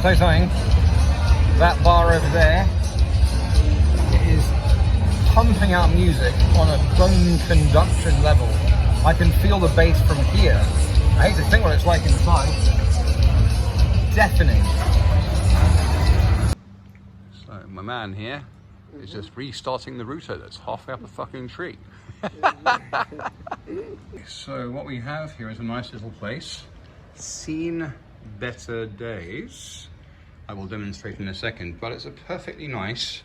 tell you something, that bar over there is pumping out music on a bone conduction level. I can feel the bass from here. I hate to think what it's like inside. Deafening. So my man here is just restarting the router that's halfway up a fucking tree. So what we have here is a nice little place. Seen better days. I will demonstrate in a second, but it's a perfectly nice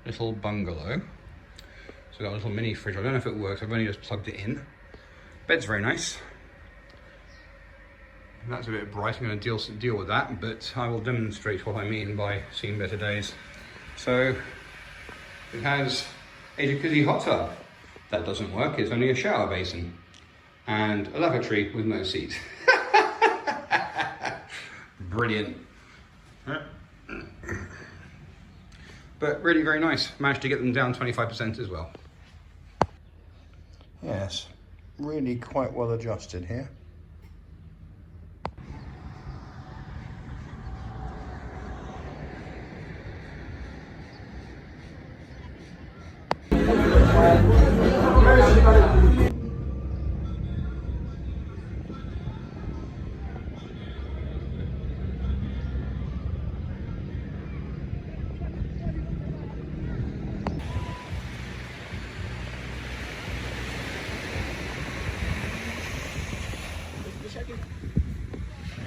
little bungalow. So we've got a little mini fridge. I don't know if it works, I've only just plugged it in. Bed's very nice. That's a bit bright, I'm going to deal with that, but I will demonstrate what I mean by seen better days. So it has a jacuzzi hot tub. That doesn't work, it's only a shower basin. And a lavatory with no seat. Brilliant. But really very nice. Managed to get them down 25% as well. Yes, really quite well adjusted here.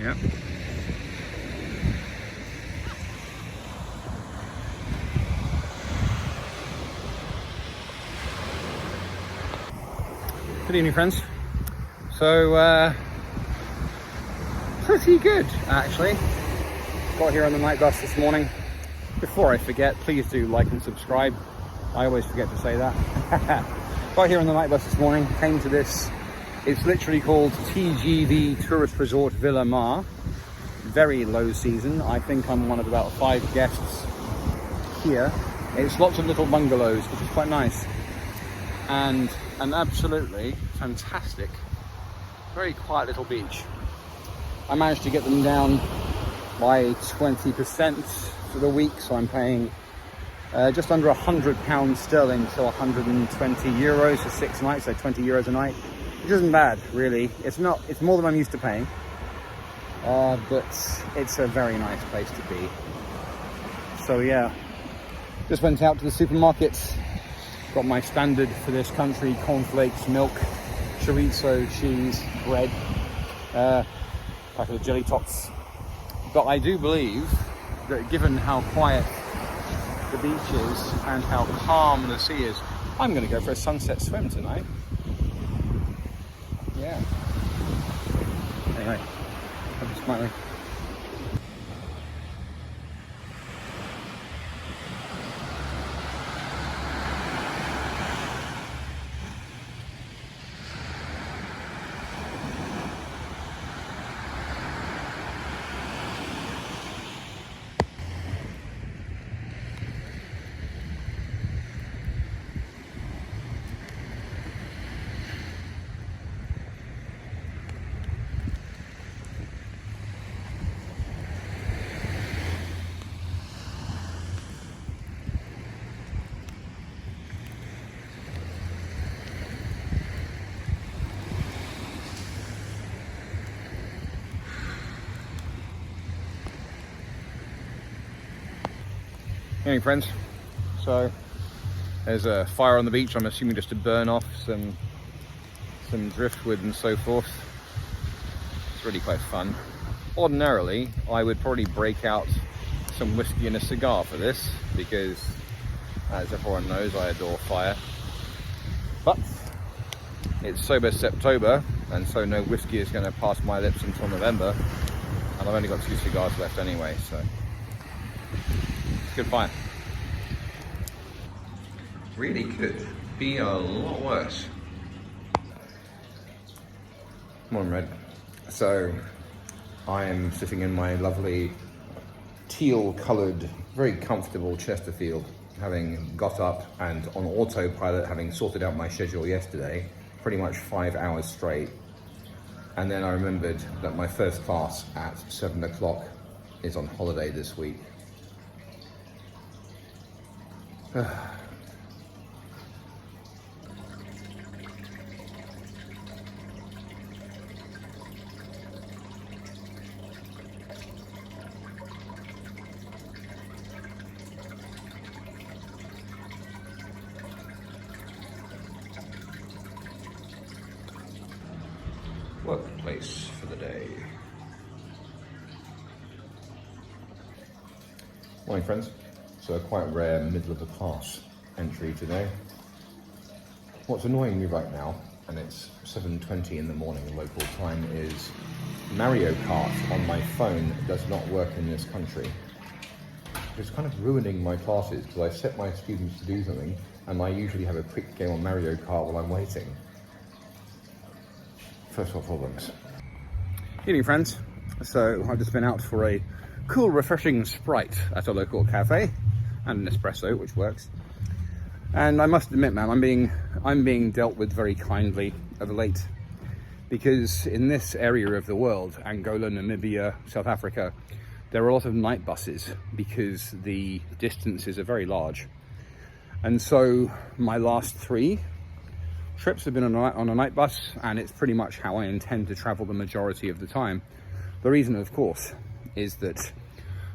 Yep. Good evening, friends. So, pretty good, actually. Got here on the night bus this morning. Before I forget, please do like and subscribe. I always forget to say that. Got here on the night bus this morning, came to this. It's literally called TGV Tourist Resort Villa Mar. Very low season. I think I'm one of about 5 guests here. It's lots of little bungalows, which is quite nice. And an absolutely fantastic, very quiet little beach. I managed to get them down by 20% for the week, so I'm paying just under £100 sterling, so 120 euros for 6 nights, so 20 euros a night. Which isn't bad, really. It's more than I'm used to paying. But it's a very nice place to be. So yeah, just went out to the supermarket, got my standard for this country: cornflakes, milk, chorizo, cheese, bread, packet of jelly tots. But I do believe that given how quiet the beach is and how calm the sea is, I'm going to go for a sunset swim tonight. Yeah. Anyway, I'm smiling. Hey friends, so there's a fire on the beach. I'm assuming just to burn off some driftwood and so forth. It's really quite fun. Ordinarily, I would probably break out some whiskey and a cigar for this, because as everyone knows, I adore fire. But it's sober September, and so no whiskey is going to pass my lips until November, and I've only got 2 cigars left anyway, so good fire. Really could be a lot worse. Morning, Red. So I am sitting in my lovely teal-coloured, very comfortable Chesterfield, having got up and on autopilot, having sorted out my schedule yesterday, pretty much 5 hours straight. And then I remembered that my first class at 7 o'clock is on holiday this week. Workplace for the day. Morning, friends. So a quite rare middle of the class entry today. What's annoying me right now, and it's 7:20 in the morning local time, is Mario Kart on my phone does not work in this country. It's kind of ruining my classes because I set my students to do something and I usually have a quick game on Mario Kart while I'm waiting. First world problems. Evening, friends. So I've just been out for a cool, refreshing Sprite at a local cafe and an espresso, which works. And I must admit, man, I'm being dealt with very kindly of late, because in this area of the world, Angola, Namibia, South Africa, there are a lot of night buses because the distances are very large. And so my last 3 trips have been on a night bus, and it's pretty much how I intend to travel the majority of the time. The reason, of course, is that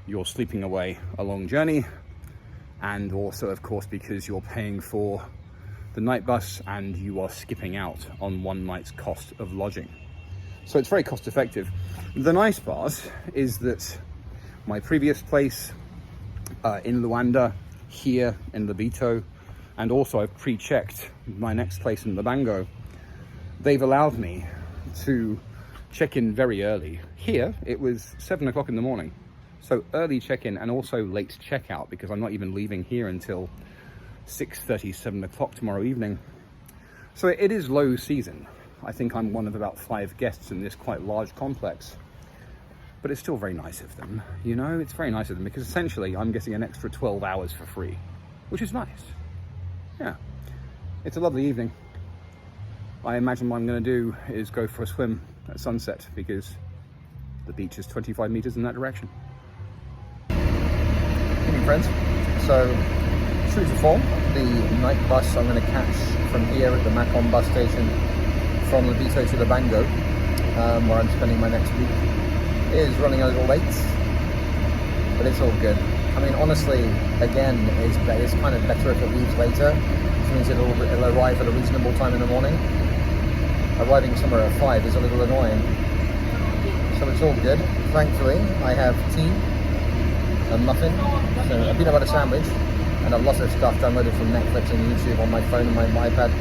you're sleeping away a long journey, and also, of course, because you're paying for the night bus and you are skipping out on one night's cost of lodging. So it's very cost effective. The nice part is that my previous place in Luanda, here in Lobito, and also I've pre-checked my next place in Lubango, they've allowed me to check in very early. Here, it was 7 o'clock in the morning. So early check-in and also late check-out, because I'm not even leaving here until 6:30, 7 o'clock tomorrow evening. So it is low season. I think I'm one of about 5 guests in this quite large complex. But it's still very nice of them, you know? It's very nice of them because essentially I'm getting an extra 12 hours for free, which is nice. Yeah, it's a lovely evening. I imagine what I'm going to do is go for a swim at sunset because the beach is 25 meters in that direction. Evening, friends. So, true to form, the night bus I'm going to catch from here at the Macon bus station from Lobito to Lubango, where I'm spending my next week, is running a little late, but it's all good. I mean, honestly, again, it's kind of better if it leaves later, which means it'll arrive at a reasonable time in the morning. Arriving somewhere at 5 is a little annoying, so it's all good. Thankfully, I have tea, a muffin, so a peanut butter sandwich, and a lot of stuff downloaded from Netflix and YouTube on my phone and my iPad.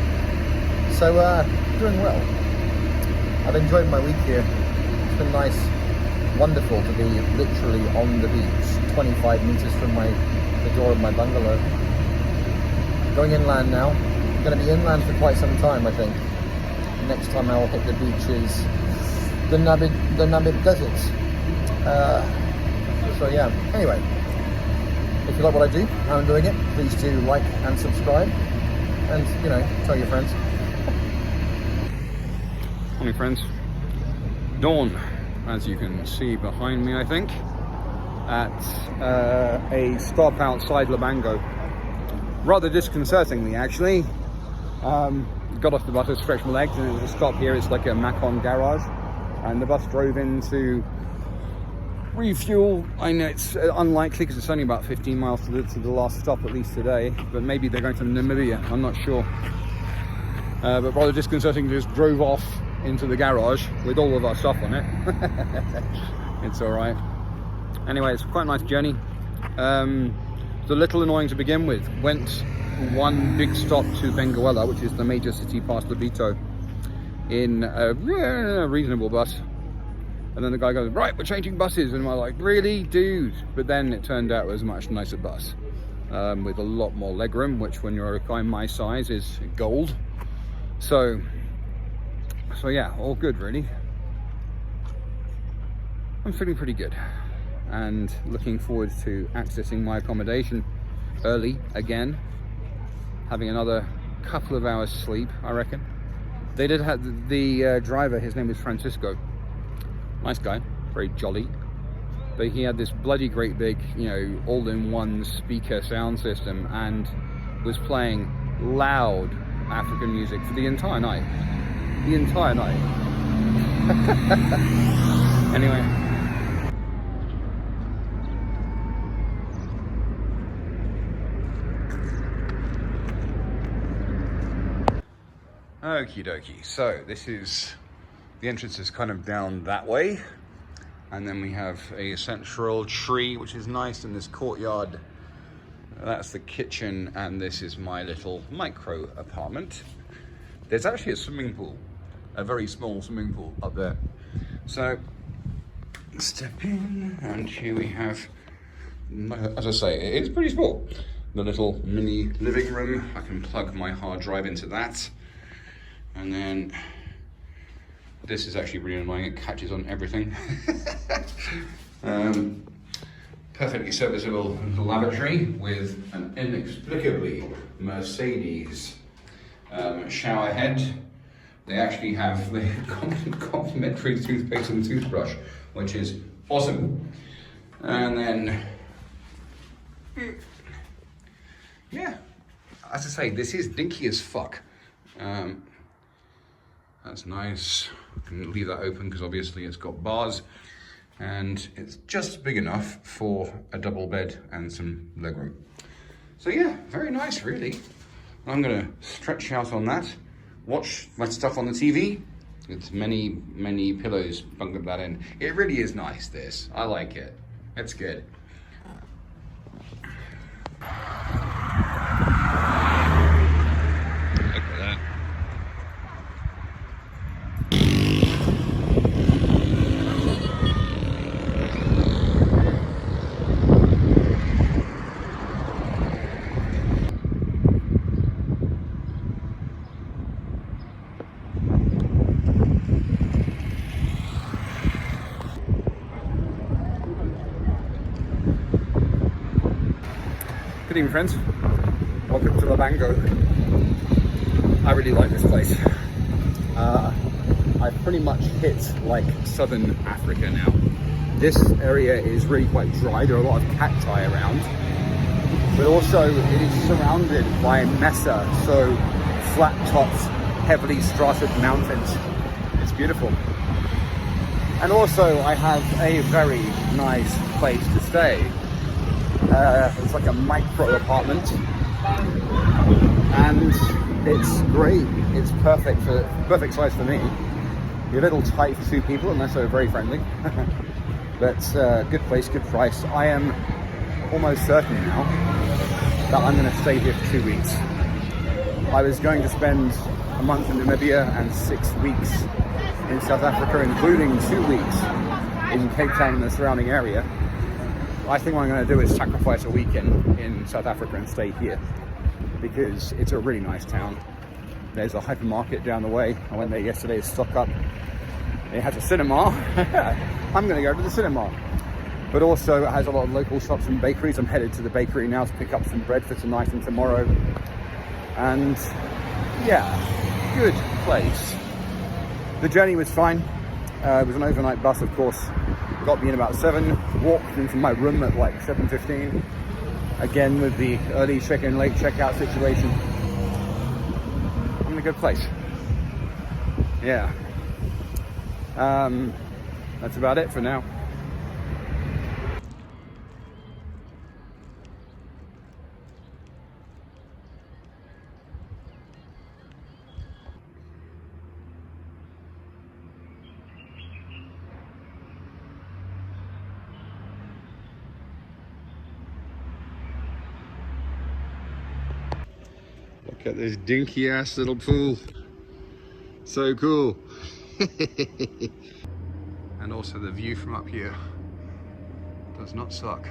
So, doing well. I've enjoyed my week here. It's been nice, wonderful to be literally on the beach, 25 meters from the door of my bungalow. Going inland now. I'm going to be inland for quite some time, I think. Next time I'll hit the beach is the Namib deserts. So yeah, anyway, if you like what I do, how I'm doing it, please do like and subscribe, and, you know, tell your friends. Morning, friends. Dawn, as you can see behind me, I think, at a stop outside Lubango. Rather disconcertingly, actually. Got off the bus, stretched my legs, and there's a stop here. It's like a Macon garage, and the bus drove in to refuel. I know it's unlikely because it's only about 15 miles to the last stop, at least today, but maybe they're going to Namibia, I'm not sure. But rather disconcerting, just drove off into the garage with all of our stuff on it. It's all right. Anyway, it's quite a nice journey. It's a little annoying to begin with. Went one big stop to Bungalow, which is the major city past Lobito, in a reasonable bus. And then the guy goes, right, we're changing buses. And I'm like, really, dude? But then it turned out it was a much nicer bus, with a lot more legroom, which when you're a guy my size is gold. So yeah, all good really. I'm feeling pretty good and looking forward to accessing my accommodation early again, having another couple of hours sleep, I reckon. They did have the driver, his name is Francisco. Nice guy, very jolly. but he had this bloody great big, you know, all-in-one speaker sound system and was playing loud African music for the entire night. The entire night. Anyway. Okie dokie, so this is, the entrance is kind of down that way, and then we have a central tree which is nice in this courtyard. That's the kitchen, and this is my little micro apartment. There's actually a swimming pool, a very small swimming pool up there. So step in, and here we have, as I say, it is pretty small. The little mini living room. I can plug my hard drive into that. And then this is actually really annoying, it catches on everything. Perfectly serviceable lavatory with an inexplicably Mercedes shower head. They actually have the complimentary toothpaste and toothbrush, which is awesome. And then, yeah, as I say, this is dinky as fuck. That's nice. I can leave that open because obviously it's got bars, and it's just big enough for a double bed and some legroom. So yeah, very nice really. I'm gonna stretch out on that, watch my stuff on the TV. It's many pillows bungled that in. It really is nice, this. I like it. It's good. Good evening, friends. Welcome to Lubango. I really like this place. I've pretty much hit like southern Africa now. This area is really quite dry. There are a lot of cacti around, but also it is surrounded by mesa, so flat-topped, heavily stratified mountains. It's beautiful. And also I have a very nice place to stay. It's like a micro apartment, and it's great. It's perfect size for me. You're a little tight for two people unless they're very friendly. But good place, good price. I am almost certain now that I'm going to stay here for 2 weeks. I was going to spend a month in Namibia and 6 weeks in South Africa, including 2 weeks in Cape Town and the surrounding area. I think what I'm going to do is sacrifice a weekend in South Africa and stay here, because it's a really nice town. There's a hypermarket down the way. I went there yesterday to stock up. It has a cinema. I'm going to go to the cinema. But also it has a lot of local shops and bakeries. I'm headed to the bakery now to pick up some bread for tonight and tomorrow. And yeah, good place. The journey was fine. It was an overnight bus, of course. Got me in about 7, walked into my room at like 7:15. Again with the early check-in, late check-out situation. I'm in a good place. Yeah. That's about it for now. Look at this dinky ass little pool. So cool. And also the view from up here does not suck.